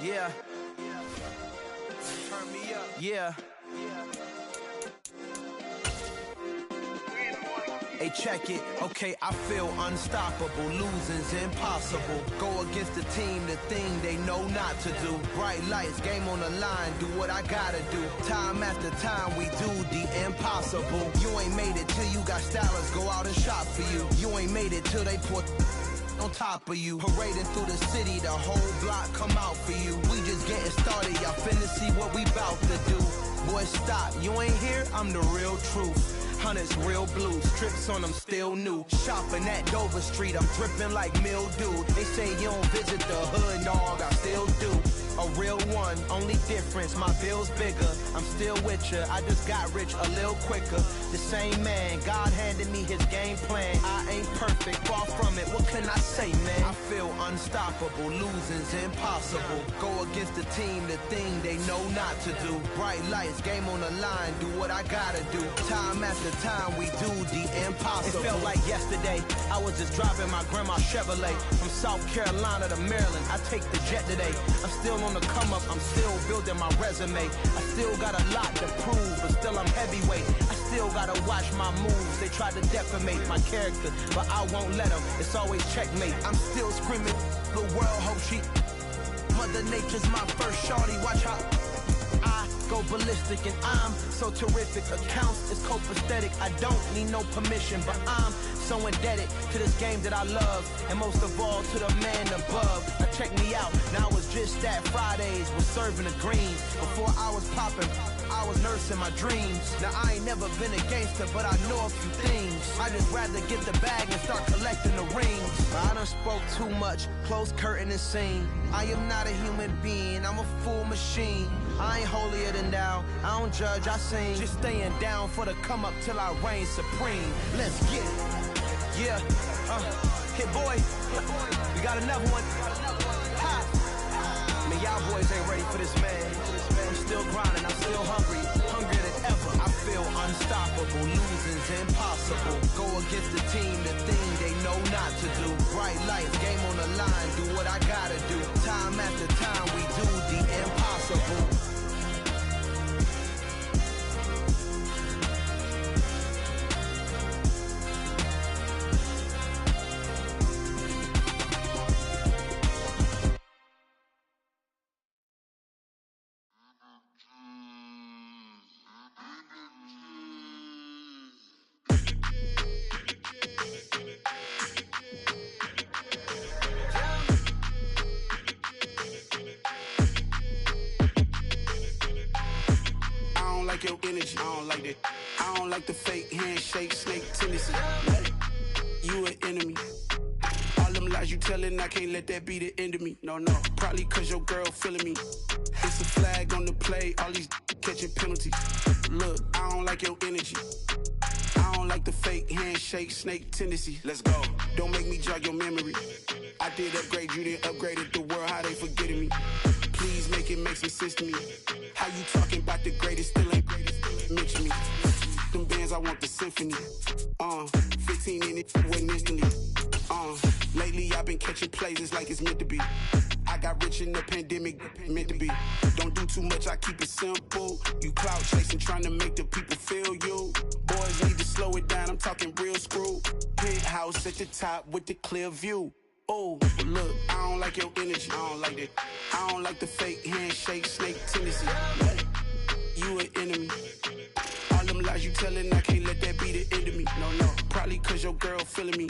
Yeah. Turn me up. Yeah. Hey, check it. Okay, I feel unstoppable. Losing's impossible. Go against the team, the thing they know not to do. Bright lights, game on the line. Do what I gotta do. Time after time, we do the impossible. You ain't made it till you got stylers go out and shop for you. You ain't made it till they put on top of you. Parading through the city, the whole block come out for you. We just getting started, y'all finna see what we bout to do. Boy, stop, you ain't here, I'm the real truth. Hunters real blue, strips on them still new. Shopping at Dover Street, I'm dripping like mildew. They say you don't visit the hood, dog, I still do. A real one, only difference, my bill's bigger. I'm still with ya, I just got rich a little quicker. The same man, God handed me his game plan. I ain't perfect, far from it, what can I say, man? I feel unstoppable, losing's impossible. Go against the team, the thing they know not to do. Bright lights, game on the line, do what I gotta do. Time after time, we do the impossible. It felt like yesterday, I was just driving my grandma's Chevrolet. From South Carolina to Maryland, I take the jet today. I'm still on the come up, I'm still building my resume. I still got a lot to prove, but still I'm heavyweight. I still gotta watch my moves. They try to defamate my character, but I won't let them. It's always checkmate. I'm still screaming, the world hope she. Mother Nature's my first shorty, watch how I go ballistic, and I'm so terrific. Accounts is copacetic. I don't need no permission, but I'm so indebted to this game that I love, and most of all to the man above. Now check me out, now it's just that Fridays was serving the greens. Before I was popping, I was nursing my dreams. Now I ain't never been a gangster, but I know a few things. I just rather get the bag and start collecting the rings. I done spoke too much, close curtain and scene. I am not a human being, I'm a full machine. I ain't holier than thou, I don't judge, I sing. Just staying down for the come up till I reign supreme. Let's get it. Yeah, hit boy, we got another one. Ha. Man, y'all boys ain't ready for this, man. I'm still grinding, I'm still hungry, hungrier than ever. I feel unstoppable, losing's impossible. Go against the team, the thing they know not to do. Bright lights, game on the line, do what I gotta do. Time after time, we do the impossible. Your energy, I don't like that. I don't like the fake handshake, snake tendency. You an enemy. All them lies you telling, I can't let that be the end of me. No, probably cause your girl feeling me. It's a flag on the play, all these catching penalties. Look, I don't like your energy. I don't like the fake handshake, snake tendency. Let's go. Don't make me jog your memory. I did upgrade, you didn't upgrade it. The world, how they forgetting me. Please make it make some sense to me. How you talking about the greatest, still ain't greatest, mention me. Them bands, I want the symphony. 15 in it, wasn't instantly. Lately I've been catching plays, it's like it's meant to be. I got rich in the pandemic, meant to be. Don't do too much, I keep it simple. You clout chasing, trying to make the people feel you. Boys need to slow it down, I'm talking real screw. Penthouse at the top with the clear view. Oh, look, I don't like your energy, I don't like that. I don't like the fake handshake, snake tendency. You an enemy. All them lies you telling, I can't let that be the end of me. No, probably cause your girl feeling me.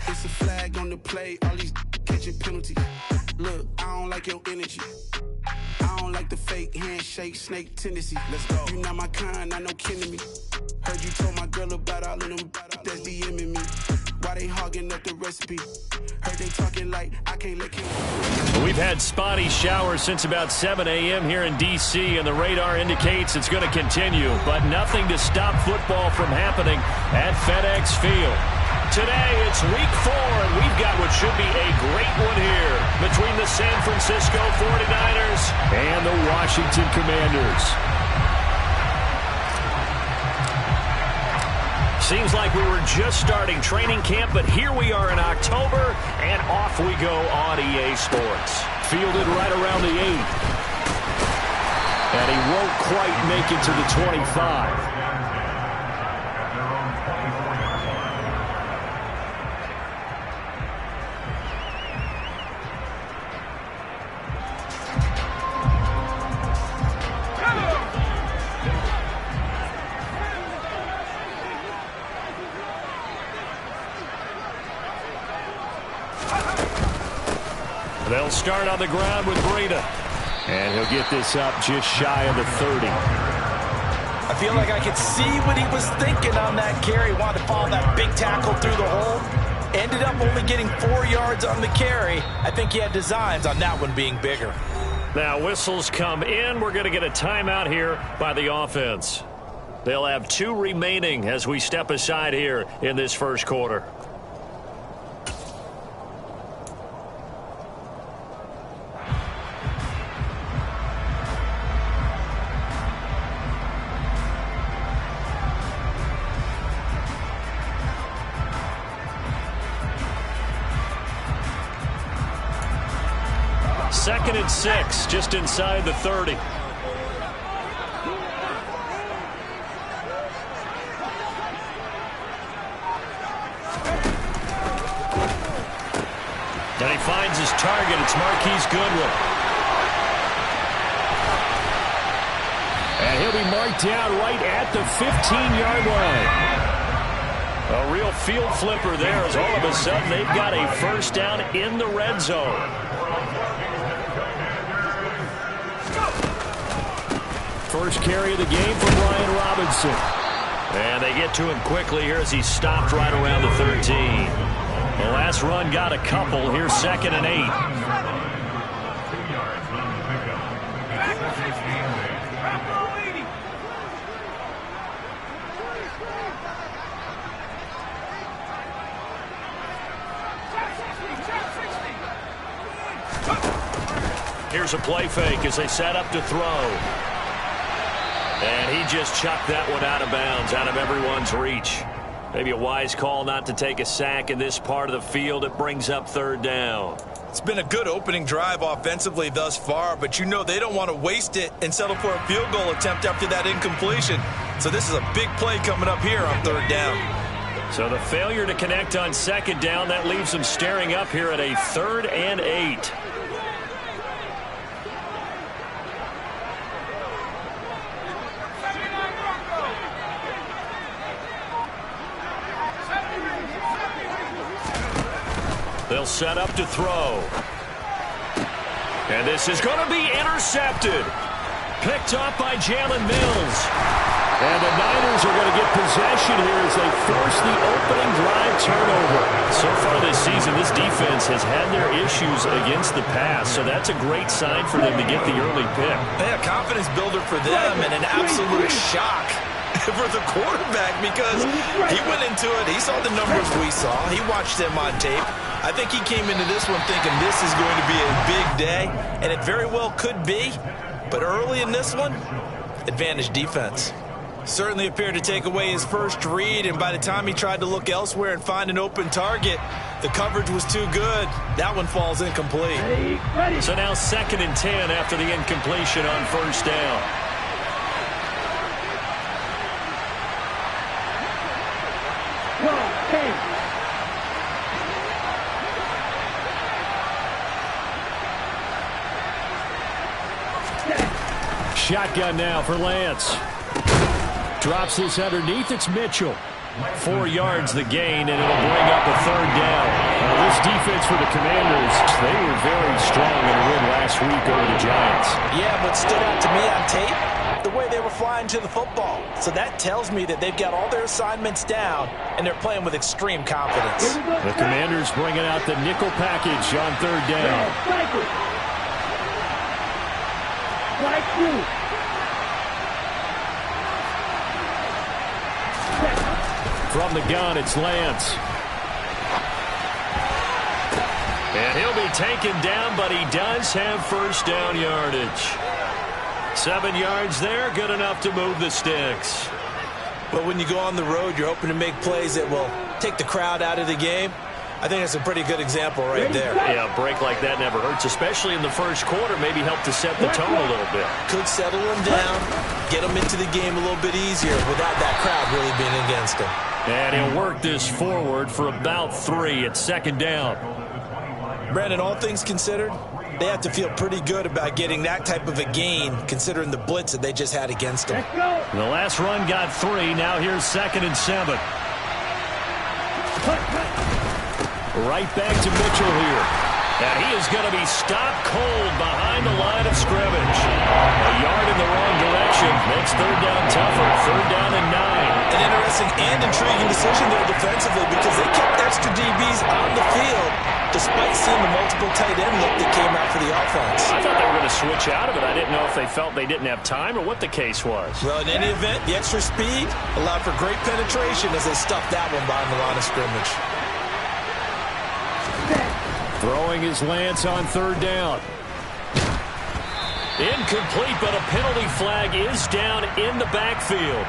It's a flag on the play, all these catching penalties. Look, I don't like your energy. I don't like the fake handshake, snake tendency. Let's go. You not my kind, I know kin to me. Heard you told my girl about all of them that's DMing me. Why they hogging up the recipe? Heard they talking like I can't let kids. We've had spotty showers since about 7 a.m. here in D.C., and the radar indicates it's going to continue, but nothing to stop football from happening at FedEx Field. Today, it's week 4, and we've got what should be a great one here between the San Francisco 49ers and the Washington Commanders. Seems like we were just starting training camp, but here we are in October, and off we go on EA Sports. fielded right around the 8. And he won't quite make it to the 25. They'll start on the ground with Breida. And he'll get this up just shy of the 30. I feel like I could see what he was thinking on that carry. Wanted to follow that big tackle through the hole. Ended up only getting 4 yards on the carry. I think he had designs on that one being bigger. Now whistles come in. We're going to get a timeout here by the offense. They'll have 2 remaining as we step aside here in this first quarter. Second and 6, just inside the 30. And he finds his target. It's Marquise Goodwin. And he'll be marked down right at the 15-yard line. A real field flipper there as all of a sudden they've got a first down in the red zone. First carry of the game for Brian Robinson. And they get to him quickly here as he stopped right around the 13. The last run got a couple. Here's 2nd and 8. Here's a play fake as they set up to throw. And he just chucked that one out of bounds, out of everyone's reach. Maybe a wise call not to take a sack in this part of the field. It brings up 3rd down. It's been a good opening drive offensively thus far, but you know they don't want to waste it and settle for a field goal attempt after that incompletion. So this is a big play coming up here on 3rd down. So the failure to connect on 2nd down, that leaves them staring up here at a 3rd and 8. They'll set up to throw. And this is going to be intercepted. Picked off by Jalen Mills. And the Niners are going to get possession here as they force the opening drive turnover. So far this season, this defense has had their issues against the pass. So that's a great sign for them to get the early pick. Yeah, confidence builder for them and an absolute shock for the quarterback because he went into it. He saw the numbers we saw. He watched them on tape. I think he came into this one thinking this is going to be a big day, and it very well could be. But early in this one, advantage defense. Certainly appeared to take away his first read, and by the time he tried to look elsewhere and find an open target, the coverage was too good. That one falls incomplete. So now 2nd and 10 after the incompletion on 1st down. Shotgun now for Lance. Drops this underneath. It's Mitchell. 4 yards the gain, and it'll bring up a 3rd down. This defense for the Commanders, they were very strong in a win last week over the Giants. Yeah, what stood out to me on tape, the way they were flying to the football. So that tells me that they've got all their assignments down, and they're playing with extreme confidence. The Commanders bringing out the nickel package on 3rd down. From the gun, it's Lance. And he'll be taken down, but he does have 1st down yardage. 7 yards there, good enough to move the sticks. But when you go on the road, you're hoping to make plays that will take the crowd out of the game. I think it's a pretty good example right there. Yeah, a break like that never hurts, especially in the first quarter. Maybe help to set the tone a little bit. Could settle them down, get them into the game a little bit easier without that crowd really being against them. And he'll work this forward for about 3 at second down. Brandon, all things considered, they have to feel pretty good about getting that type of a gain considering the blitz that they just had against them. The last run got 3. Now here's 2nd and 7. Right back to Mitchell here. And he is going to be stopped cold behind the line of scrimmage. A yard in the wrong direction. Makes 3rd down tougher. 3rd down and 9. An interesting and intriguing decision there defensively because they kept extra DBs on the field despite seeing the multiple tight end look that came out for the offense. I thought they were going to switch out of it. I didn't know if they felt they didn't have time or what the case was. Well, in any event, the extra speed allowed for great penetration as they stuffed that one behind the line of scrimmage. Throwing his Lance on 3rd down. Incomplete, but a penalty flag is down in the backfield.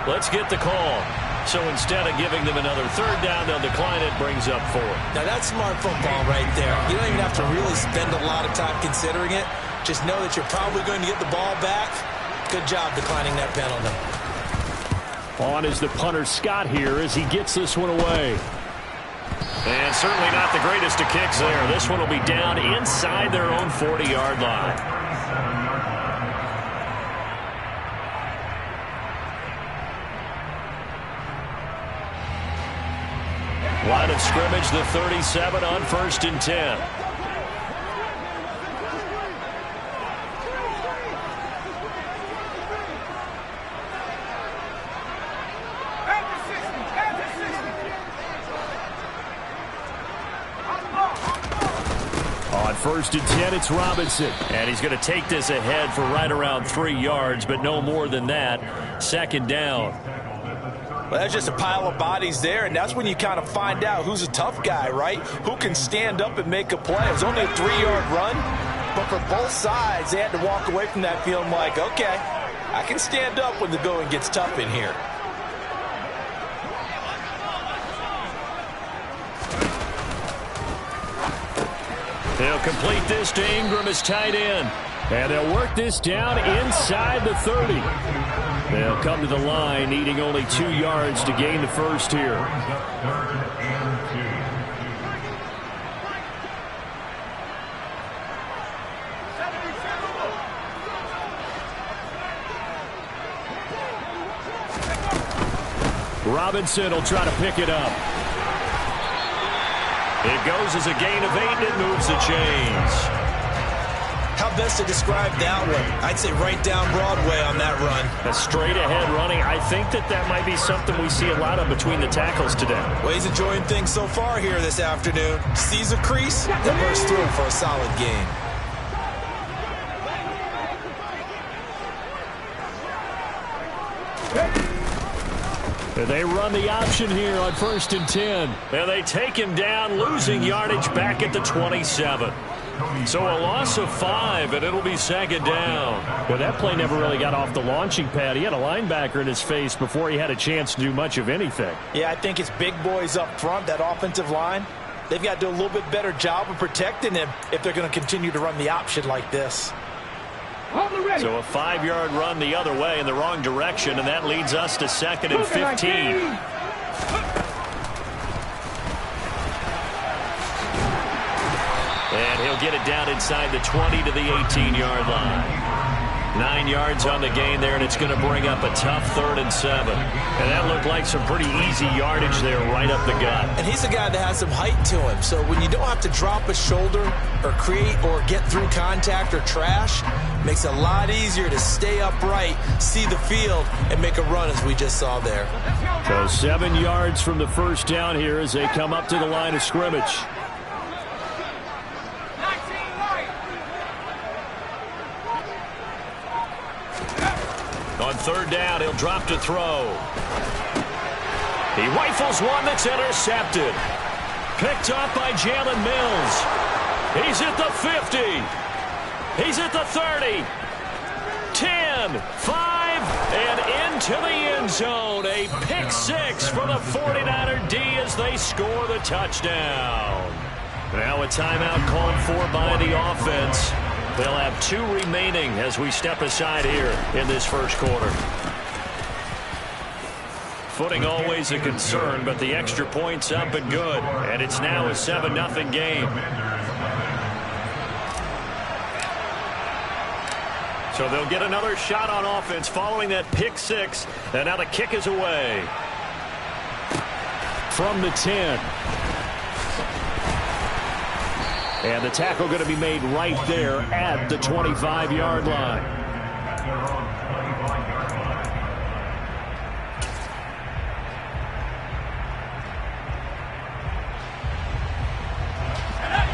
Let's get the call. So instead of giving them another 3rd down, they'll decline it, brings up 4. Now that's smart football right there. You don't even have to really spend a lot of time considering it. Just know that you're probably going to get the ball back. Good job declining that penalty. On is the punter Scott here as he gets this one away. And certainly not the greatest of kicks there. This one will be down inside their own 40-yard line. Line of scrimmage, the 37 on 1st and 10. On 1st and 10, it's Robinson. And he's going to take this ahead for right around 3 yards, but no more than that. 2nd down. Well, that's just a pile of bodies there, and that's when you kind of find out who's a tough guy, right? Who can stand up and make a play. It was only a 3-yard run, but for both sides, they had to walk away from that feeling like, okay, I can stand up when the going gets tough in here. They'll complete this to Ingram as tight end. And they'll work this down inside the 30. They'll come to the line, needing only 2 yards to gain the first here. Robinson will try to pick it up. It goes as a gain of 8, and it moves the chains. How best to describe that one? I'd say right down Broadway on that run. A straight-ahead running. I think that might be something we see a lot of between the tackles today. Well, he's enjoying things so far here this afternoon. Sees a crease, then bursts through for a solid gain. They run the option here on 1st and 10. And they take him down, losing yardage back at the 27. So a loss of 5, and it'll be 2nd down. Well, that play never really got off the launching pad. He had a linebacker in his face before he had a chance to do much of anything. Yeah, I think it's big boys up front, that offensive line. They've got to do a little bit better job of protecting him if they're going to continue to run the option like this. So a 5-yard run the other way in the wrong direction, and that leads us to 2nd and 15. And he'll get it down inside the 20 to the 18-yard line. 9 yards on the gain there, and it's going to bring up a tough 3rd and 7. And that looked like some pretty easy yardage there right up the gut. And he's a guy that has some height to him. So when you don't have to drop a shoulder or create or get through contact or trash, makes it a lot easier to stay upright, see the field, and make a run as we just saw there. So 7 yards from the first down here as they come up to the line of scrimmage. On 3rd down, he'll drop to throw. He rifles one that's intercepted. Picked up by Jalen Mills. He's at the 50. He's at the 30. 10. 10, 5, and into the end zone. A pick six for the 49er D as they score the touchdown. Now a timeout called for by the offense. They'll have 2 remaining as we step aside here in this first quarter. Footing always a concern, but the extra point's up and good. And it's now a 7-0 game. So they'll get another shot on offense following that pick six. And now the kick is away. From the 10. And the tackle going to be made right there at the 25-yard line.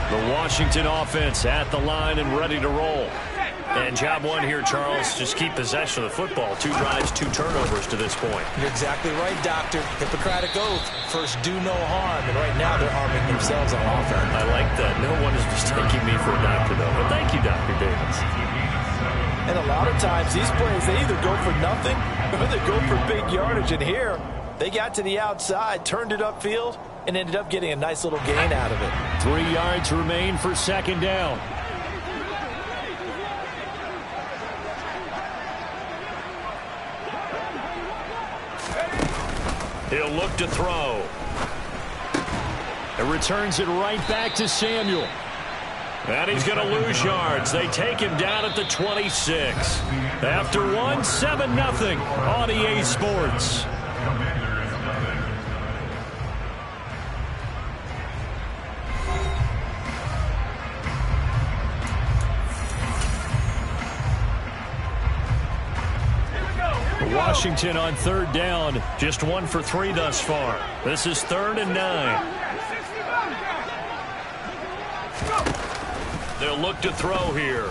The Washington offense at the line and ready to roll. And job one here, Charles, just keep possession of the football. 2 drives, 2 turnovers to this point. You're exactly right, Doctor. Hippocratic oath. First, do no harm. And right now, they're harming themselves on offense. I like that. No one is mistaking me for a doctor, though. But thank you, Dr. Davis. And a lot of times, these plays, they either go for nothing or they go for big yardage. And here, they got to the outside, turned it upfield, and ended up getting a nice little gain out of it. 3 yards remain for second down. He'll look to throw. It returns it right back to Samuel. And he's going to lose yards. They take him down at the 26. After one, 7-0 on EA Sports. Washington on third down, just 1 for 3 thus far. This is 3rd and 9. They'll look to throw here.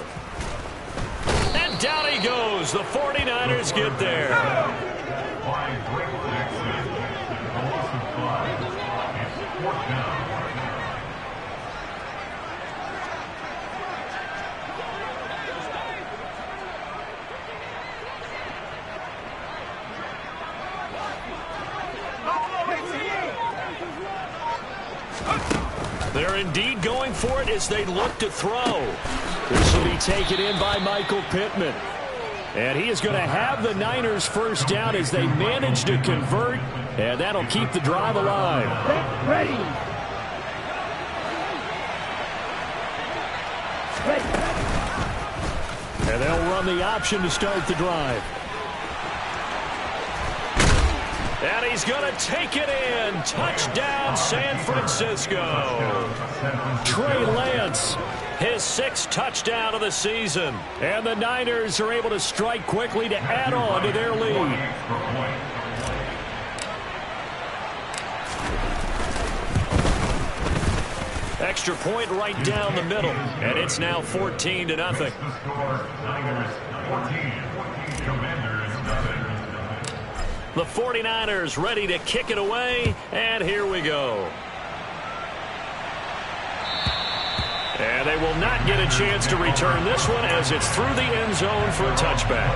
And down he goes. The 49ers get there. They're indeed going for it as they look to throw. This will be taken in by Michael Pittman. And he is going to have the Niners first down as they manage to convert. And that'll keep the drive alive. Ready. And they'll run the option to start the drive. And he's going to take it in. Touchdown, San Francisco. Trey Lance, his 6th touchdown of the season. And the Niners are able to strike quickly to add on to their lead. Extra point right down the middle. And it's now 14-0. The 49ers ready to kick it away, and here we go. And they will not get a chance to return this one as it's through the end zone for a touchback.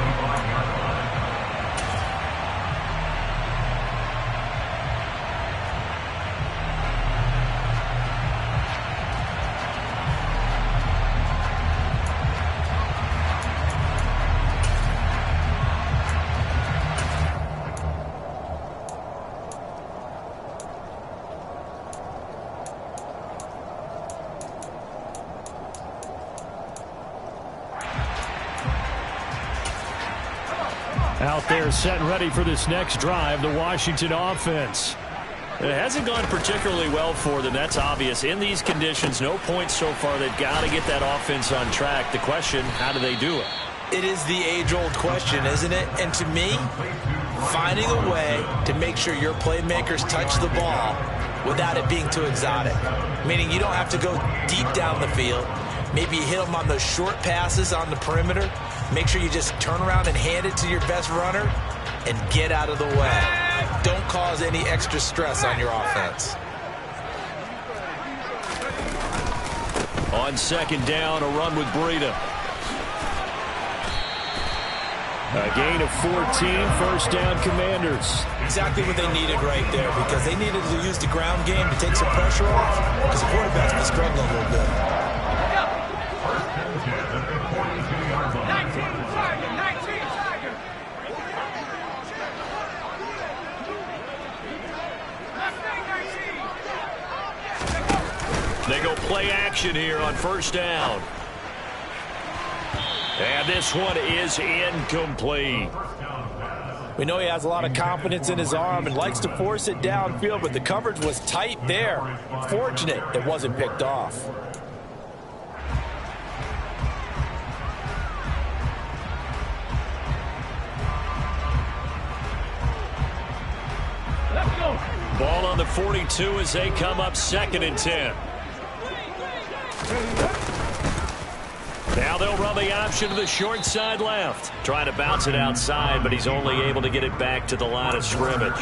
Out there set and ready for this next drive, the Washington offense. It hasn't gone particularly well for them. That's obvious. In these conditions, no points so far. They've got to get that offense on track. The question, how do they do it? It is the age-old question, isn't it? And to me, finding a way to make sure your playmakers touch the ball without it being too exotic. Meaning you don't have to go deep down the field. Maybe you hit them on those short passes on the perimeter. Make sure you just turn around and hand it to your best runner and get out of the way. Don't cause any extra stress on your offense. On second down, a run with Breida. A gain of 14, first down Commanders. Exactly what they needed right there, because they needed to use the ground game to take some pressure off, because the quarterback's been struggling a little bit. They go play action here on first down. And this one is incomplete. We know he has a lot of confidence in his arm and likes to force it downfield, but the coverage was tight there. Fortunate it wasn't picked off. Ball on the 42 as they come up 2nd and 10. Now they'll run the option to the short side left. Trying to bounce it outside, but he's only able to get it back to the line of scrimmage.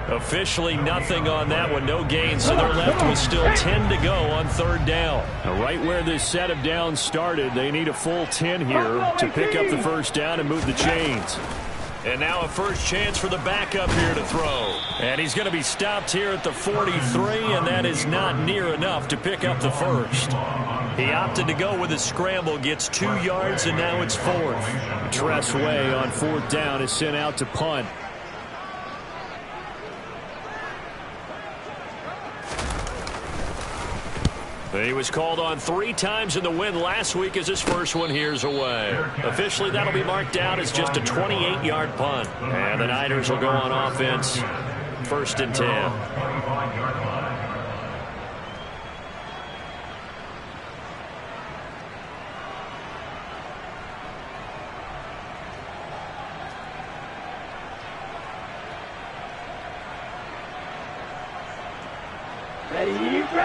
Officially nothing on that one, no gain, so they're left with still 10 to go on 3rd down. Now, right where this set of downs started, they need a full 10 here to pick up the first down and move the chains. And now a first chance for the backup here to throw. And he's going to be stopped here at the 43, and that is not near enough to pick up the first. He opted to go with a scramble, gets 2 yards, and now it's 4th. Tress Way on 4th down is sent out to punt. He was called on 3 times in the win last week as his first one here's away. Officially, that'll be marked down as just a 28-yard punt. And the Niners will go on offense, 1st and 10.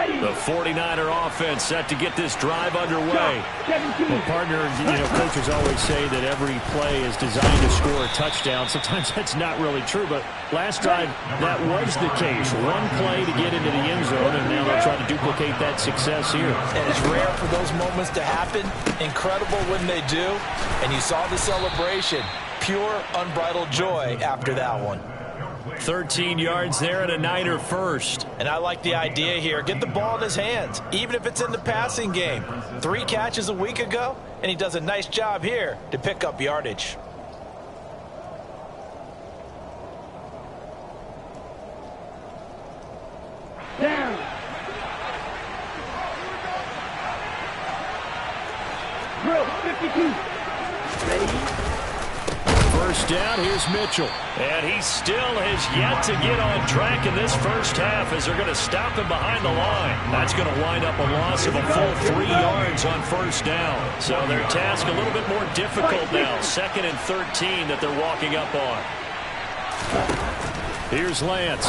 The 49er offense set to get this drive underway. Well, partner, coaches always say that every play is designed to score a touchdown. Sometimes that's not really true, but last drive, that was the case. One play to get into the end zone, and now they'll try to duplicate that success here. And it's rare for those moments to happen. Incredible when they do. And you saw the celebration. Pure, unbridled joy after that one. 13 yards there and a Niner first. And I like the idea here. Get the ball in his hands, even if it's in the passing game. 3 catches a week ago, and he does a nice job here to pick up yardage. Down. Drill, 52. Ready? First down, here's Mitchell. And he still has yet to get on track in this first half as they're going to stop him behind the line. That's going to wind up a loss of a full 3 yards on first down. So their task a little bit more difficult now. 2nd and 13 that they're walking up on. Here's Lance.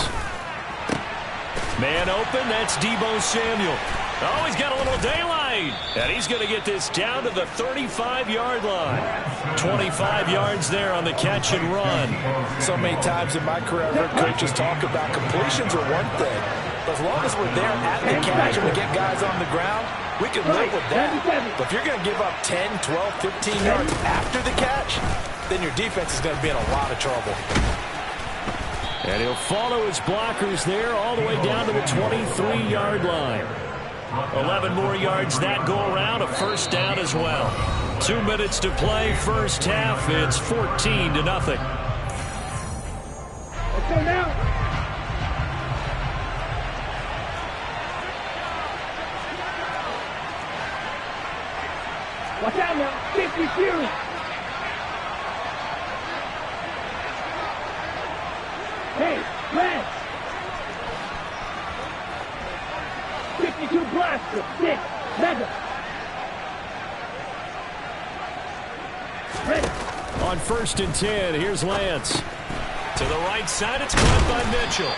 Man open, that's Deebo Samuel. Oh, he's got a little daylight. And he's going to get this down to the 35-yard line. 25 yards there on the catch and run. So many times in my career, I've heard coaches talk about completions are one thing. But as long as we're there at the catch and we get guys on the ground, we can live with that. But if you're going to give up 10, 12, 15 yards after the catch, then your defense is going to be in a lot of trouble. And he'll follow his blockers there all the way down to the 23-yard line. 11 more yards that go around, a first down as well. 2 minutes to play, first half. It's 14-0. Let's go now. Watch out now, 52. Hey, Lance. 52 blaster, 6, mega. Ready. On 1st and 10, here's Lance. To the right side, it's caught by Mitchell.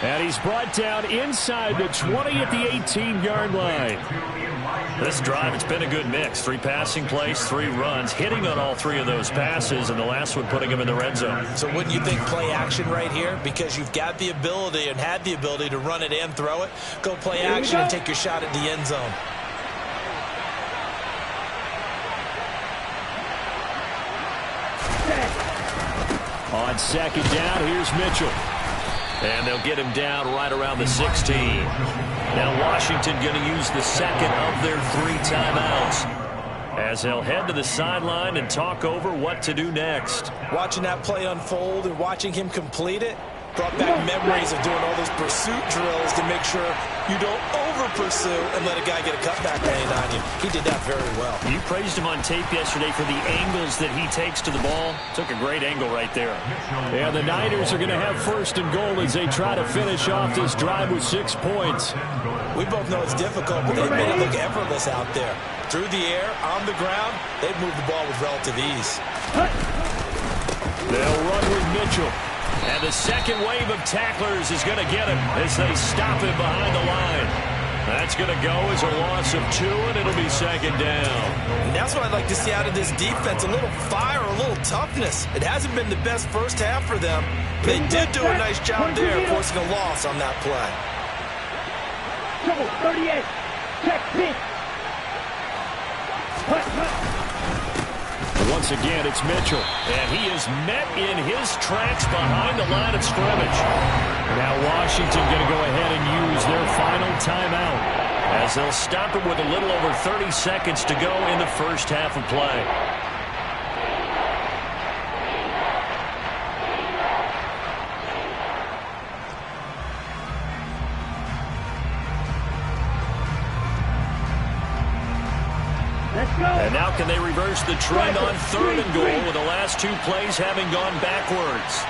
And he's brought down inside the 20 at the 18-yard line. This drive, it's been a good mix. 3 passing plays, 3 runs, hitting on all 3 of those passes, and the last one putting him in the red zone. So wouldn't you think play action right here? Because you've got the ability and had the ability to run it and throw it. Go play action and take your shot at the end zone. On second down, here's Mitchell. And they'll get him down right around the 16. Now Washington going to use the second of their 3 timeouts, as they'll head to the sideline and talk over what to do next. Watching that play unfold and watching him complete it brought back memories of doing all those pursuit drills to make sure you don't over-pursue and let a guy get a cutback lane on you. He did that very well. You praised him on tape yesterday for the angles that he takes to the ball. Took a great angle right there. And the Niners are going to have first and goal as they try to finish off this drive with 6 points. We both know it's difficult, but they made it look effortless out there. Through the air, on the ground, they've moved the ball with relative ease. They'll run with Mitchell. And the second wave of tacklers is going to get him as they stop him behind the line. That's going to go as a loss of 2, and it'll be second down. And that's what I'd like to see out of this defense, a little fire, a little toughness. It hasn't been the best first half for them. They did do a nice job there, forcing a loss on that play. Trouble, 38. Check, pitch. Once again, it's Mitchell, and he is met in his tracks behind the line of scrimmage. Now Washington going to go ahead and use their final timeout, as they'll stop it with a little over 30 seconds to go in the first half of play. And now can they reverse the trend on third and goal with the last 2 plays having gone backwards?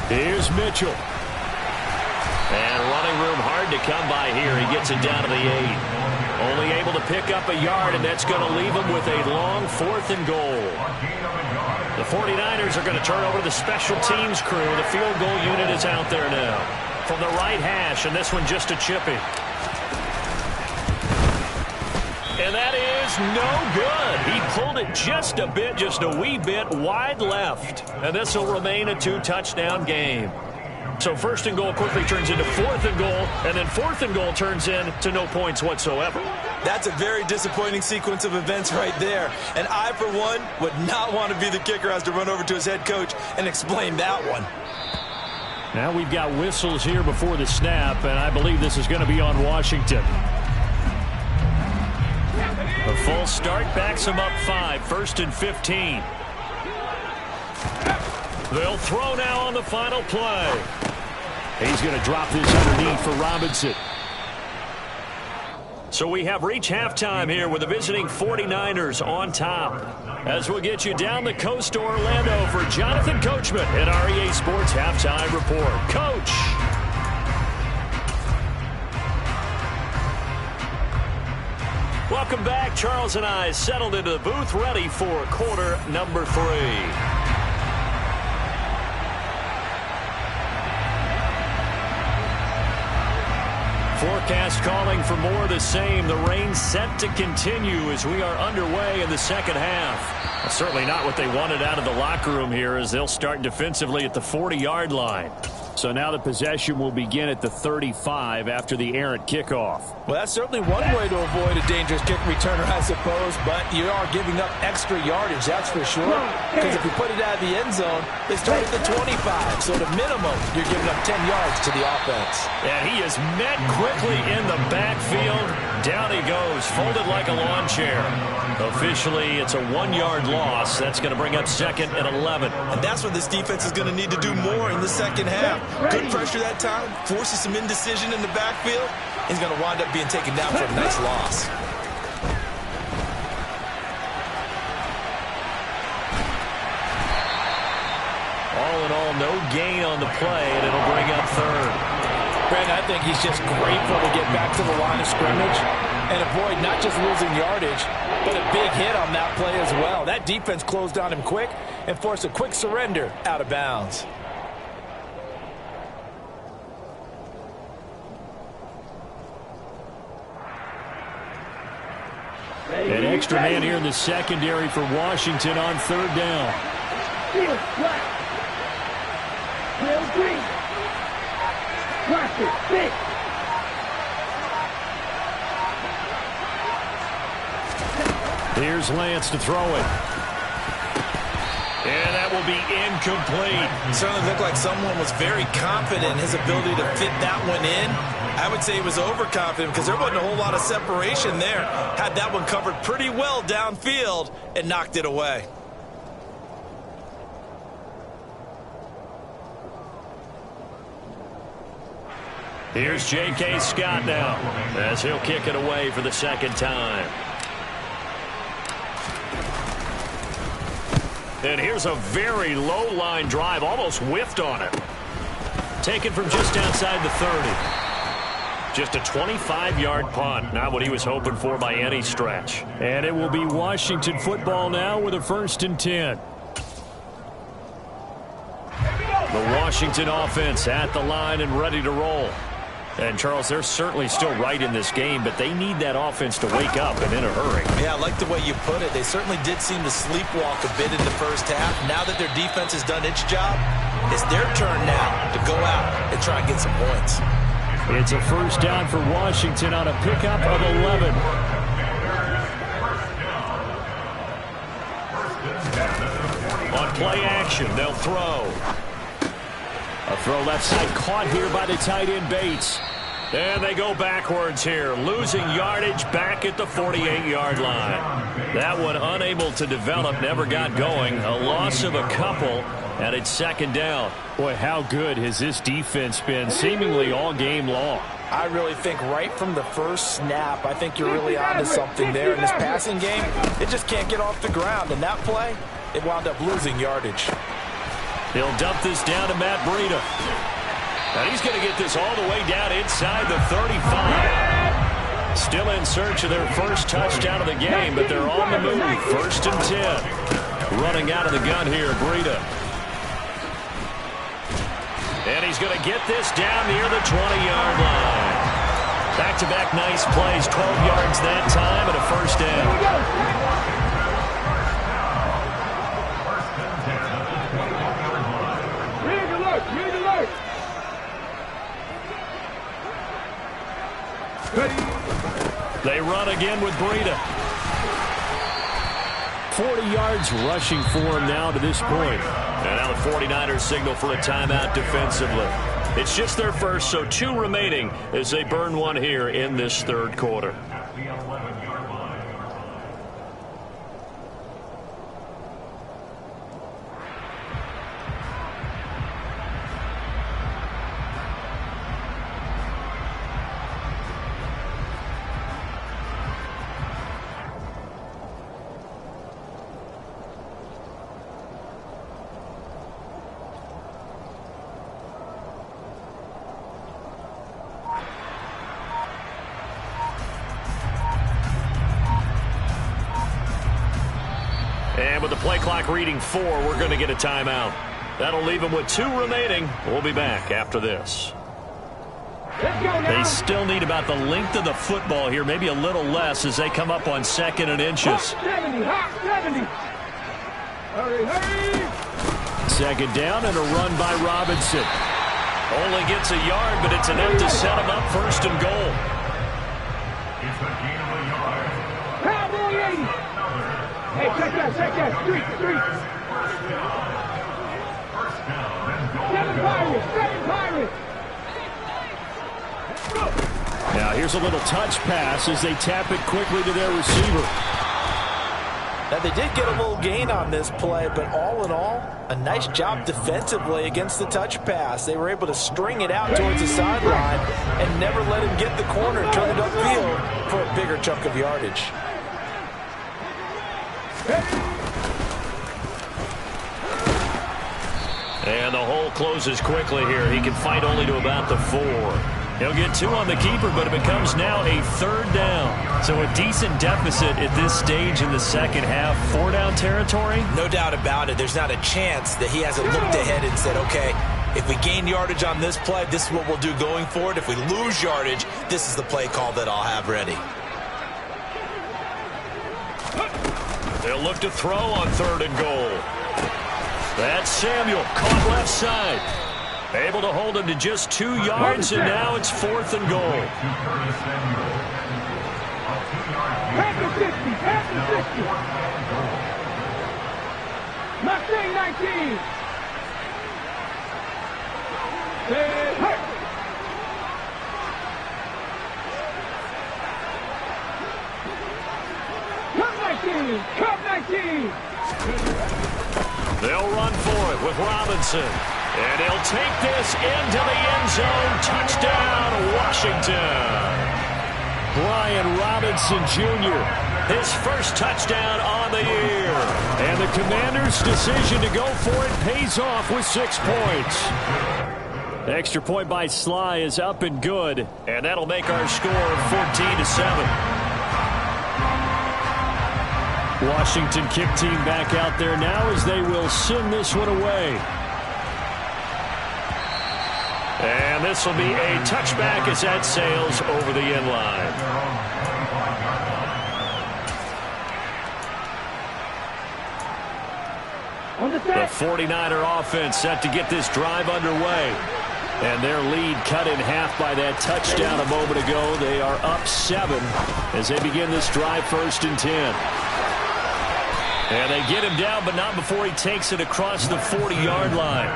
Here's Mitchell. And running room hard to come by here. He gets it down to the 8. Only able to pick up a yard, and that's going to leave him with a long 4th and goal. The 49ers are going to turn over to the special teams crew. The field goal unit is out there now from the right hash, and this one just a chippy. And that is no good. He pulled it just a bit, just a wee bit wide left. And this will remain a 2-touchdown game. So first and goal quickly turns into 4th and goal, and then 4th and goal turns into no points whatsoever. That's a very disappointing sequence of events right there. And I, for one, would not want to be the kicker who has to run over to his head coach and explain that one. Now we've got whistles here before the snap, and I believe this is going to be on Washington. A full start backs him up 5, 1st and 15. They'll throw now on the final play. He's going to drop this underneath for Robinson. So we have reached halftime here with the visiting 49ers on top. As we'll get you down the coast to Orlando for Jonathan Coachman at REA Sports Halftime Report. Coach. Welcome back. Charles and I settled into the booth, ready for quarter number 3. Forecast calling for more of the same. The rain set to continue as we are underway in the second half. Well, certainly not what they wanted out of the locker room here, as they'll start defensively at the 40-yard line. So now the possession will begin at the 35 after the errant kickoff. Well, that's certainly one way to avoid a dangerous kick returner, I suppose, but you are giving up extra yardage, that's for sure. Because if you put it out of the end zone, they start at the 25. So the minimum, you're giving up 10 yards to the offense. And he is met quickly in the backfield. Down he goes, folded like a lawn chair. Officially, it's a 1-yard loss. That's going to bring up 2nd and 11. And that's what this defense is going to need to do more in the second half. Good pressure that time, forces some indecision in the backfield. He's going to wind up being taken down for a nice loss. All in all, no gain on the play, and it'll bring up 3rd. Brent, I think he's just grateful to get back to the line of scrimmage and avoid not just losing yardage, but a big hit on that play as well. That defense closed on him quick and forced a quick surrender out of bounds. An extra man here in the secondary for Washington on 3rd down. Field flat. Field green. Watch it. 6. Here's Lance to throw it. And that will be incomplete. It certainly looked like someone was very confident in his ability to fit that one in. I would say he was overconfident because there wasn't a whole lot of separation there. Had that one covered pretty well downfield and knocked it away. Here's J.K. Scott now as he'll kick it away for the second time. And here's a very low line drive, almost whiffed on it. Taken from just outside the 30. Just a 25-yard punt, not what he was hoping for by any stretch. And it will be Washington football now with a 1st and 10. The Washington offense at the line and ready to roll. And, Charles, they're certainly still right in this game, but they need that offense to wake up and in a hurry. Yeah, I like the way you put it. They certainly did seem to sleepwalk a bit in the first half. Now that their defense has done its job, it's their turn now to go out and try and get some points. It's a 1st down for Washington on a pickup of 11. On play action, they'll throw. A throw left side caught here by the tight end Bates. And they go backwards here, losing yardage back at the 48-yard line. That one unable to develop, never got going. A loss of a couple, and it's 2nd down. Boy, how good has this defense been seemingly all game long? I really think right from the first snap, I think you're really onto something there. In this passing game, it just can't get off the ground. And that play, it wound up losing yardage. He'll dump this down to Matt Breida. And he's going to get this all the way down inside the 35. Still in search of their first touchdown of the game, but they're on the move. 1st and 10. Running out of the gun here, Breida. And he's going to get this down near the 20-yard line. Back-to-back nice plays, 12 yards that time, and a 1st down. They run again with Breida. 40 yards rushing for him now to this point. And now the 49ers signal for a timeout defensively. It's just their first, so 2 remaining as they burn one here in this 3rd quarter. And with the play clock reading 4, we're going to get a timeout. That'll leave them with 2 remaining. We'll be back after this. They still need about the length of the football here, maybe a little less as they come up on 2nd and inches. 70. Hurry. 2nd down and a run by Robinson. Only gets a yard, but it's enough to set him up 1st and goal. Cowboy 80. Hey, check that. Street. 7 Pirates. Now here's a little touch pass as they tap it quickly to their receiver. Now they did get a little gain on this play, but all in all, a nice job defensively against the touch pass. They were able to string it out towards the sideline and never let him get the corner and turn it upfield for a bigger chunk of yardage. And the hole closes quickly here. He can fight only to about the 4. He'll get 2 on the keeper, but it becomes now a 3rd down. So a decent deficit at this stage in the 2nd half. 4-down territory? No doubt about it. There's not a chance that he hasn't looked ahead and said, okay, if we gain yardage on this play, this is what we'll do going forward. If we lose yardage, this is the play call that I'll have ready. They'll look to throw on 3rd and goal. That's Samuel, caught left side. Able to hold him to just 2 yards, and now it's 4th and goal. Half the 60, half the 60. Mustang 19. Set, hurt. Cup 19. They'll run for it with Robinson. And he'll take this into the end zone. Touchdown, Washington. Brian Robinson Jr., his first touchdown on the year. And the Commanders' decision to go for it pays off with 6 points. The extra point by Sly is up and good. And that'll make our score 14-7. Washington kick team back out there now as they will send this one away. And this will be a touchback as that sails over the end line. The 49er offense set to get this drive underway. And their lead cut in half by that touchdown a moment ago. They are up 7 as they begin this drive 1st and 10. And they get him down, but not before he takes it across the 40-yard line.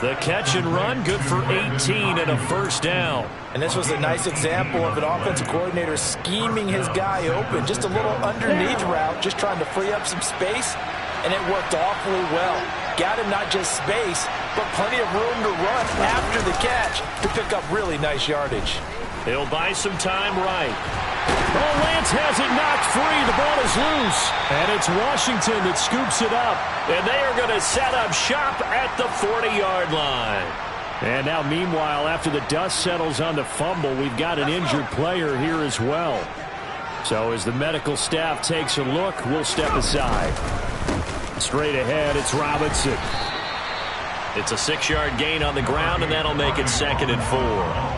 The catch and run, good for 18 and a first down. And this was a nice example of an offensive coordinator scheming his guy open. Just a little underneath route, just trying to free up some space, and it worked awfully well. Got him not just space, but plenty of room to run after the catch to pick up really nice yardage. He'll buy some time right. Oh, Lance has it knocked free. The ball is loose. And it's Washington that scoops it up. And they are going to set up shop at the 40-yard line. And now, meanwhile, after the dust settles on the fumble, we've got an injured player here as well. So as the medical staff takes a look, we'll step aside. Straight ahead, it's Robinson. It's a 6-yard gain on the ground, and that'll make it 2nd and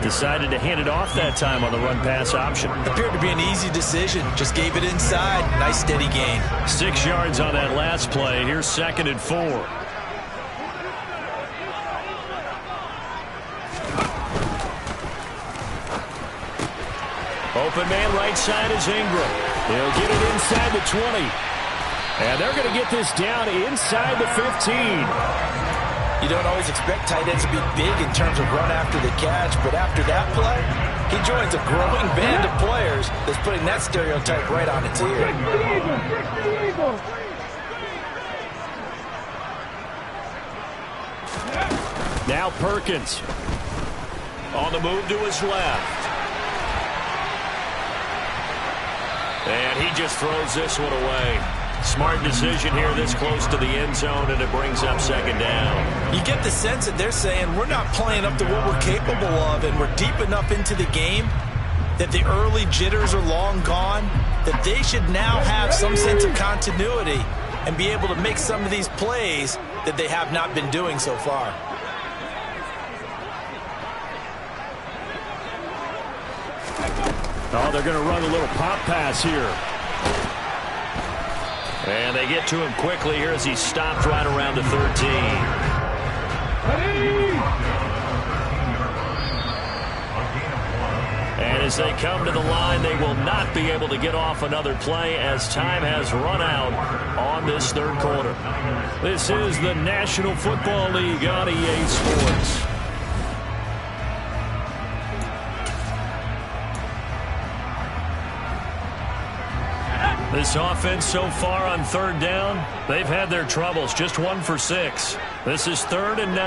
4. Decided to hand it off that time on the run-pass option. Appeared to be an easy decision. Just gave it inside. Nice steady gain. 6 yards on that last play. Here's 2nd and 4. Open man right side is Ingram. He'll get it inside the 20. And they're going to get this down inside the 15. You don't always expect tight ends to be big in terms of run after the catch, but after that play, he joins a growing band of players that's putting that stereotype right on its ear. Now Perkins on the move to his left. And he just throws this one away. Smart decision here this close to the end zone, and it brings up 2nd down. You get the sense that they're saying we're not playing up to what we're capable of, and we're deep enough into the game that the early jitters are long gone, that they should now have some sense of continuity and be able to make some of these plays that they have not been doing so far. Oh, they're going to run a little pop pass here. And they get to him quickly here as he stopped right around the 13. And as they come to the line, they will not be able to get off another play as time has run out on this 3rd quarter. This is the National Football League on EA Sports. This offense so far on 3rd down, they've had their troubles. Just 1 for 6. This is 3rd and 9.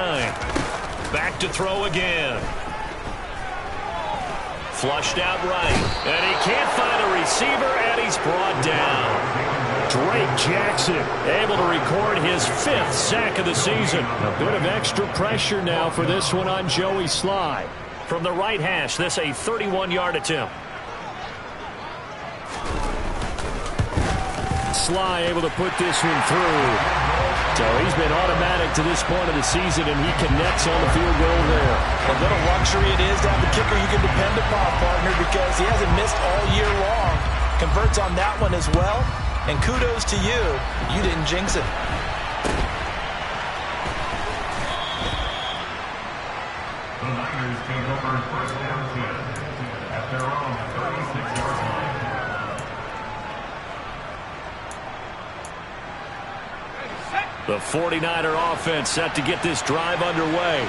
Back to throw again. Flushed out right. And he can't find a receiver, and he's brought down. Drake Jackson able to record his 5th sack of the season. A bit of extra pressure now for this one on Joey Sly. From the right hash, this a 31-yard attempt. Sly able to put this one through. So he's been automatic to this point of the season, and he connects on the field goal there. A little luxury it is to have a kicker you can depend upon, partner, because he hasn't missed all year long. Converts on that one as well, and kudos to you. You didn't jinx it. The Niners take over 1st down at their own 36-yard line. The 49er offense set to get this drive underway.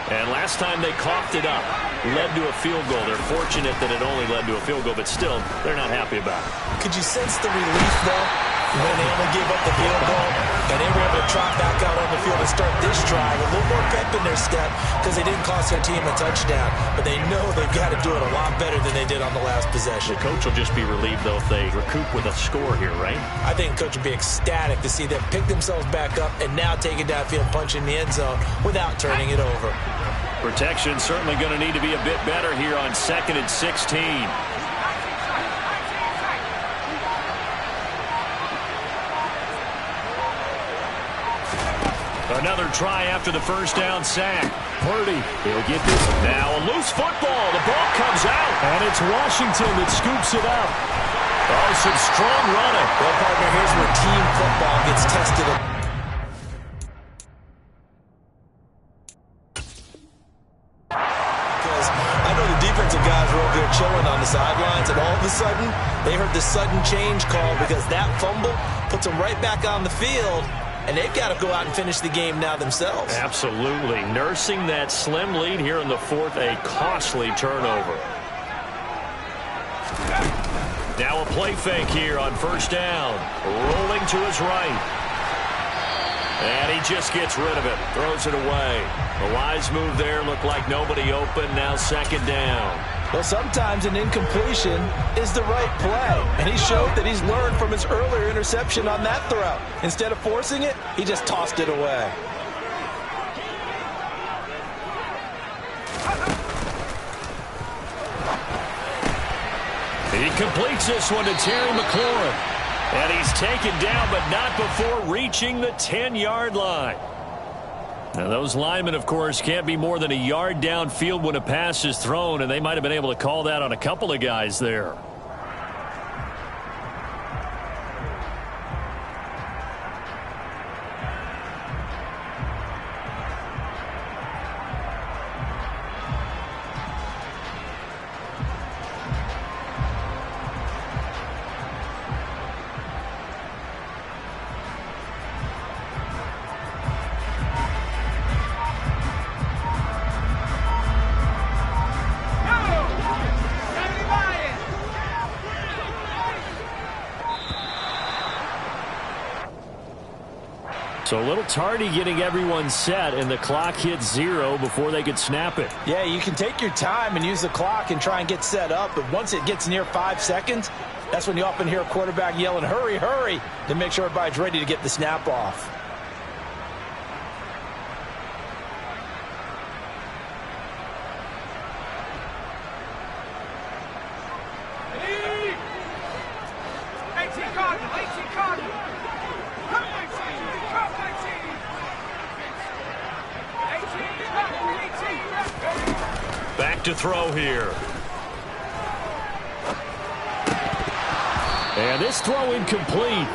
And last time they coughed it up, led to a field goal. They're fortunate that it only led to a field goal, but still, they're not happy about it. Could you sense the relief, though, when they only gave up the field goal and they were able to trot back out on the field and start this drive? A little more pep in their step because they didn't cost their team a touchdown, but they know they've got to do it a lot better than they did on the last possession. The coach will just be relieved, though, if they recoup with a score here, right? I think the coach would be ecstatic to see them pick themselves back up and now take it downfield, punch in the end zone without turning it over. Protection certainly going to need to be a bit better here on 2nd and 16. Another try after the first down sack. Purdy, he'll get this. Now a loose football. The ball comes out. And it's Washington that scoops it up. Oh, some strong running. Well, partner, here's where team football gets tested. Because I know the defensive guys were over there chilling on the sidelines, and all of a sudden, they heard the sudden change call because that fumble puts them right back on the field. And they've got to go out and finish the game now themselves. Absolutely. Nursing that slim lead here in the fourth, a costly turnover. Now a play fake here on first down. Rolling to his right. And he just gets rid of it. Throws it away. A wise move there. Looked like nobody open. Now second down. Well, sometimes an incompletion is the right play. And he showed that he's learned from his earlier interception on that throw. Instead of forcing it, he just tossed it away. He completes this one to Terry McLaurin. And he's taken down, but not before reaching the 10-yard line. Now, those linemen, of course, can't be more than a yard downfield when a pass is thrown, and they might have been able to call that on a couple of guys there. So a little tardy getting everyone set, and the clock hits 0 before they could snap it. Yeah, you can take your time and use the clock and try and get set up, but once it gets near 5 seconds, that's when you often hear a quarterback yelling, hurry, hurry, to make sure everybody's ready to get the snap off. Back to throw here. And this throw incomplete.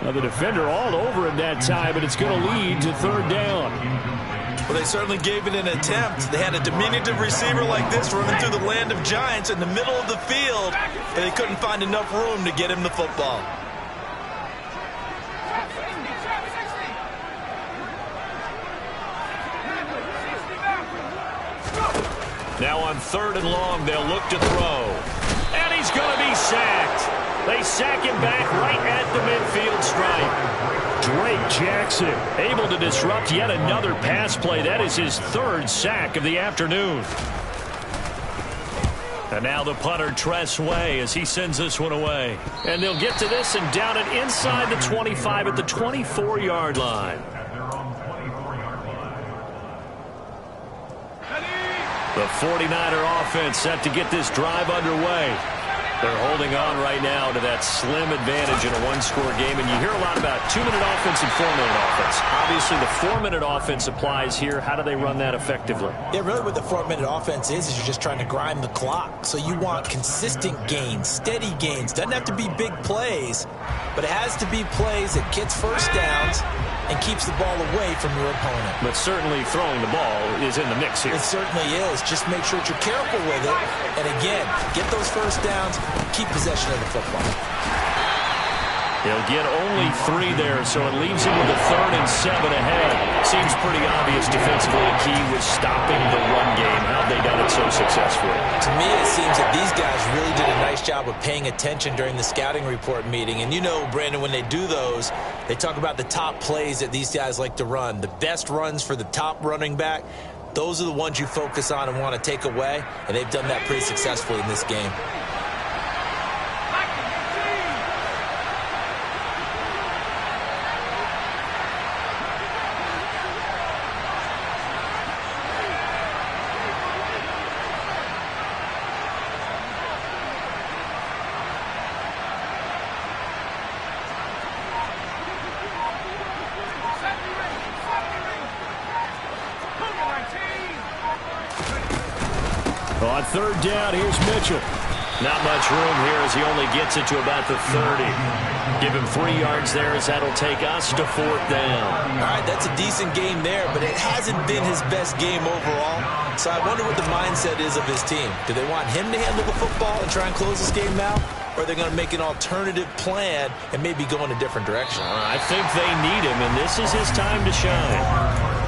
Now the defender all over him that time, but it's going to lead to third down. Well, they certainly gave it an attempt. They had a diminutive receiver like this running through the land of giants in the middle of the field, and they couldn't find enough room to get him the football. Now on third and long, they'll look to throw. And he's going to be sacked. They sack him back right at the midfield stripe. Drake Jackson able to disrupt yet another pass play. That is his third sack of the afternoon. And now the punter, Tress Way, as he sends this one away. And they'll get to this and down it inside the 25 at the 24-yard line. The 49er offense set to get this drive underway. They're holding on right now to that slim advantage in a one-score game. And you hear a lot about 2-minute offense and 4-minute offense. Obviously, the 4-minute offense applies here. How do they run that effectively? Yeah, really what the 4-minute offense is you're just trying to grind the clock. So you want consistent gains, steady gains. Doesn't have to be big plays, but it has to be plays that gets first downs and keeps the ball away from your opponent. But certainly throwing the ball is in the mix here. It certainly is. Just make sure that you're careful with it. And again, get those first downs, keep possession of the football. He'll get only 3 there, so it leaves him with a 3rd and 7 ahead. Seems pretty obvious defensively a key was stopping the run game. How'd they done it so successfully? To me, it seems that these guys really did a nice job of paying attention during the scouting report meeting. And you know, Brandon, when they do those, they talk about the top plays that these guys like to run. The best runs for the top running back, those are the ones you focus on and want to take away. And they've done that pretty successfully in this game. On 3rd down, here's Mitchell. Not much room here as he only gets it to about the 30. Give him 3 yards there as that'll take us to 4th down. All right, that's a decent game there, but it hasn't been his best game overall. So I wonder what the mindset is of his team. Do they want him to handle the football and try and close this game out? Or are they going to make an alternative plan and maybe go in a different direction? I think they need him, and this is his time to shine.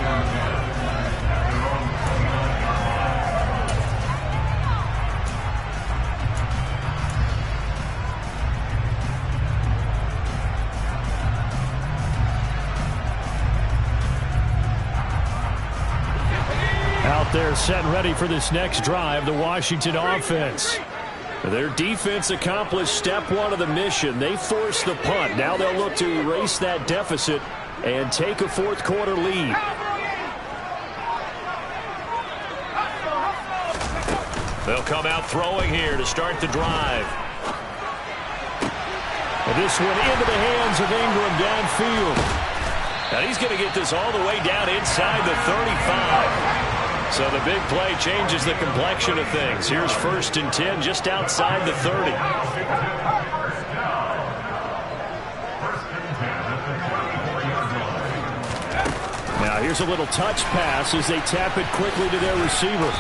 Out there set and ready for this next drive, the Washington offense. Their defense accomplished step 1 of the mission. They forced the punt. Now they'll look to erase that deficit and take a 4th quarter lead. They'll come out throwing here to start the drive. And this one into the hands of Ingram downfield. Now he's going to get this all the way down inside the 35. So the big play changes the complexion of things. Here's 1st and 10 just outside the 30. Now here's a little touch pass as they tap it quickly to their receiver.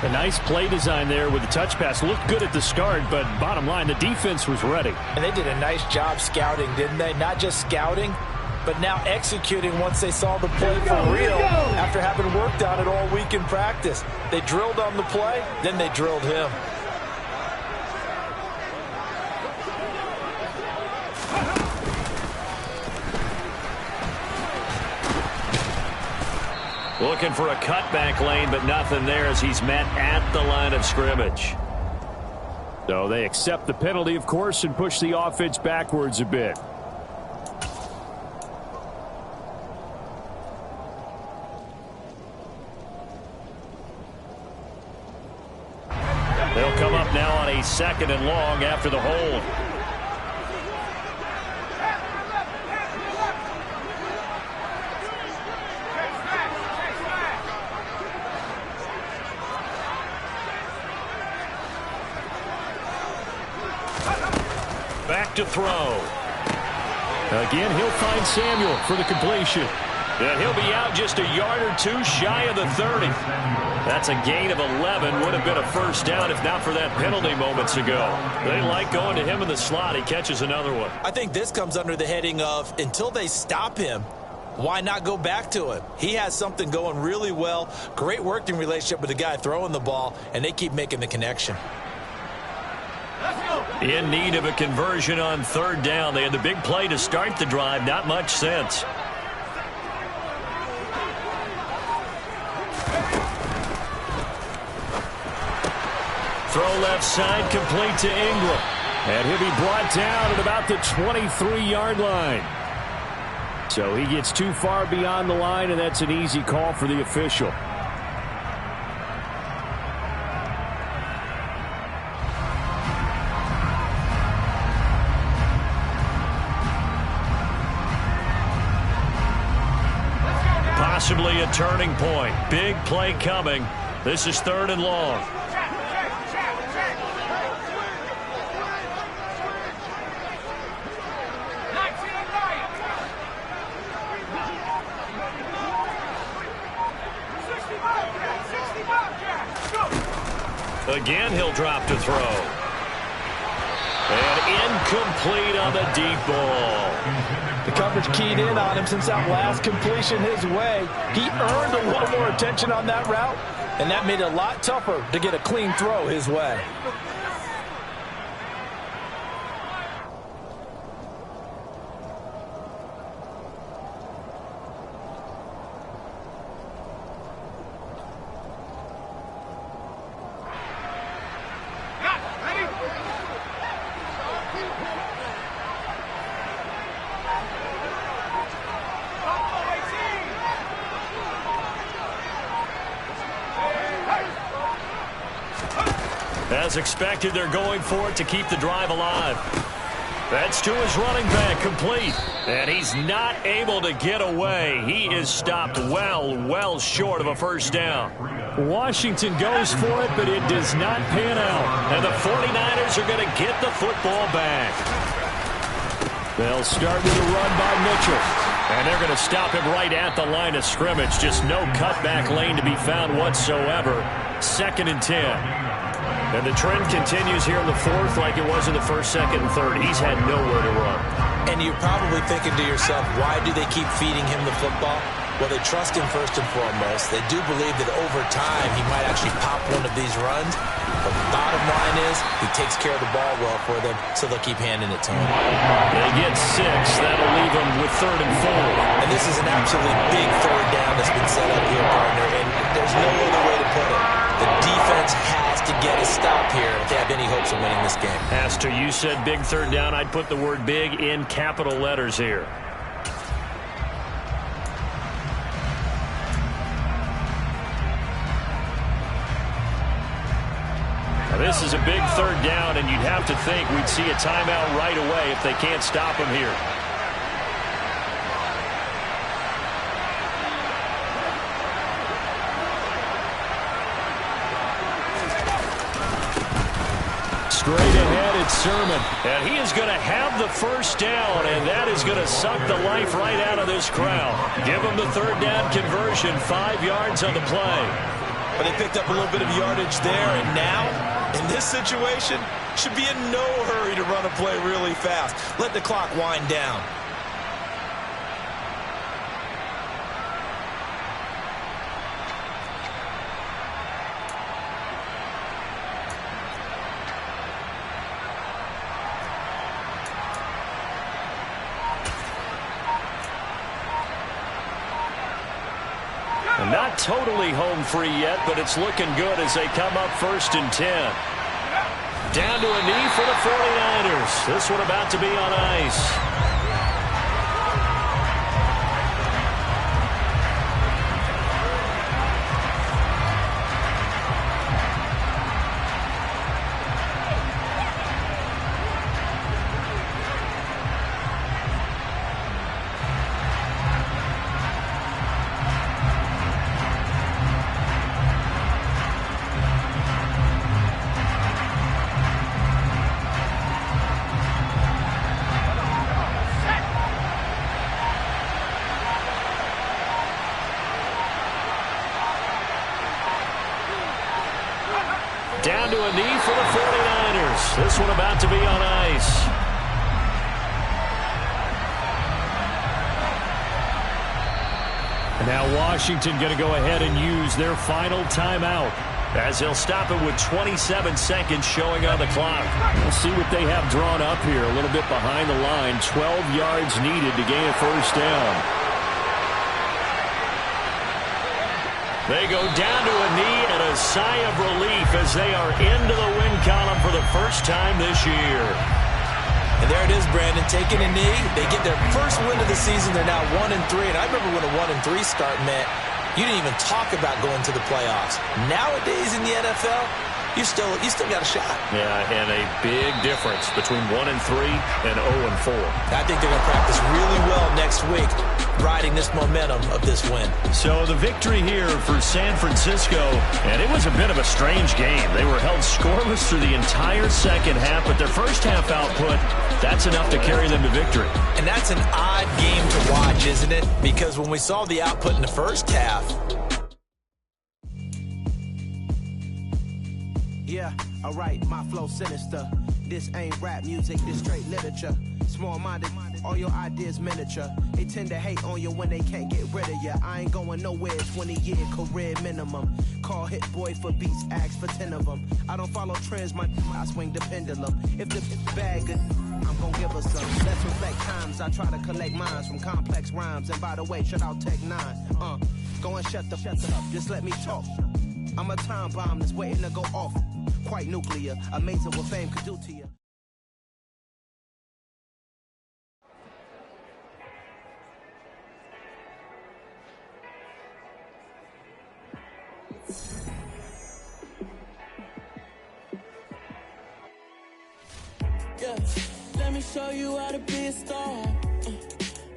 A nice play design there with the touch pass. Looked good at the start, but bottom line, the defense was ready. And they did a nice job scouting, didn't they? Not just scouting, but now executing once they saw the play for real after having worked on it all week in practice. They drilled on the play, then they drilled him. Looking for a cutback lane, but nothing there as he's met at the line of scrimmage. So they accept the penalty, of course, and push the offense backwards a bit. They'll come up now on a 2nd and long after the hold. Back to throw. Again, he'll find Samuel for the completion. And he'll be out just a yard or 2 shy of the 30. That's a gain of 11. Would have been a 1st down if not for that penalty moments ago. They like going to him in the slot. He catches another one. I think this comes under the heading of until they stop him, why not go back to him? He has something going really well. Great working relationship with the guy throwing the ball, and they keep making the connection. In need of a conversion on 3rd down. They had the big play to start the drive. Not much sense. Throw left side, complete to Ingram. And he'll be brought down at about the 23-yard line. So he gets too far beyond the line, and that's an easy call for the official. Possibly a turning point. Big play coming. This is 3rd and long. Again, he'll drop to throw. And incomplete on the deep ball. The coverage keyed in on him since that last completion his way. He earned a little more attention on that route, and that made it a lot tougher to get a clean throw his way. As expected, they're going for it to keep the drive alive. That's to his running back, complete. And he's not able to get away. He is stopped well short of a first down. Washington goes for it, but it does not pan out. And the 49ers are going to get the football back. They'll start with a run by Mitchell. And they're going to stop him right at the line of scrimmage. Just no cutback lane to be found whatsoever. 2nd and 10. And the trend continues here in the 4th like it was in the 1st, 2nd, and 3rd. He's had nowhere to run. And you're probably thinking to yourself, why do they keep feeding him the football? Well, they trust him first and foremost. They do believe that over time he might actually pop one of these runs. But the bottom line is he takes care of the ball well for them, so they'll keep handing it to him. They get 6. That'll leave them with 3rd and 4. And this is an absolutely big 3rd down that's been set up here, partner. And there's no other way to put it. The defense has to get a stop here if they have any hopes of winning this game. Pastor, you said big 3rd down. I'd put the word big in capital letters here. Now, this is a big 3rd down, and you'd have to think we'd see a timeout right away if they can't stop him here. Straight ahead, it's Sermon. And he is going to have the first down, and that is going to suck the life right out of this crowd. Give him the 3rd down conversion, 5 yards on the play. But they picked up a little bit of yardage there, and now, in this situation, should be in no hurry to run a play really fast. Let the clock wind down. Not totally home free yet, but it's looking good as they come up 1st and 10. Down to a knee for the 49ers. This one about to be on ice. Down to a knee for the 49ers. This one about to be on ice. And now Washington going to go ahead and use their final timeout, as they'll stop it with 27 seconds showing on the clock. We'll see what they have drawn up here. A little bit behind the line. 12 yards needed to gain a first down. They go down to a knee and a sigh of relief as they are into the win column for the first time this year. And there it is, Brandon, taking a knee. They get their first win of the season. They're now 1-3. And I remember when a 1-3 start meant you didn't even talk about going to the playoffs. Nowadays in the NFL, you still got a shot. Yeah, and a big difference between 1-3 and 0-4. I think they're going to practice really well next week, riding this momentum of this win. So the victory here for San Francisco, and it was a bit of a strange game. They were held scoreless through the entire second half, but their first half output, that's enough to carry them to victory. And that's an odd game to watch, isn't it? Because when we saw the output in the first half, yeah, alright, my flow sinister. This ain't rap music, this straight literature. Small-minded, all your ideas miniature. They tend to hate on you when they can't get rid of you. I ain't going nowhere, 20-year career minimum. Call Hit Boy for beats, ask for 10 of them. I don't follow trends, I swing the pendulum. If the bag good, I'm gon' give her some. Let's reflect times, I try to collect minds from complex rhymes. And by the way, shout out Tech 9. Go and shut the up, just let me talk. I'm a time bomb that's waiting to go off. Quite nuclear, amazing what fame could do to you. Yeah, let me show you how to be a star.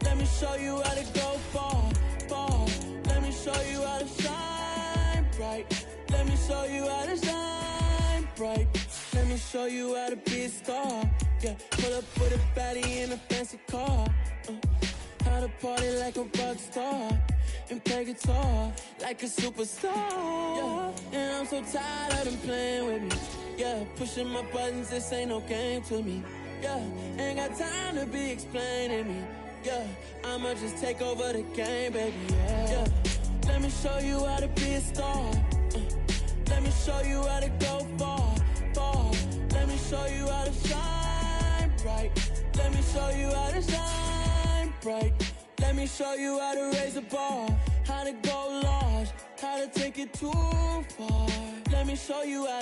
Let me show you how to go far, far. Let me show you how to shine bright. Let me show you how to shine bright. Let me show you how to be a star. Yeah, pull up with a baddie in a fancy car. How to party like a rock star and play guitar like a superstar. Yeah, and I'm so tired of them playing with me. Yeah, pushing my buttons, this ain't no game to me. Yeah, ain't got time to be explaining me. Yeah, I'ma just take over the game, baby. Yeah, let me show you how to be a star. Let me show you how to go far, far. Let me show you how to shine bright. Let me show you how to shine bright. Let me show you how to raise the bar, how to go large, how to take it too far. Let me show you how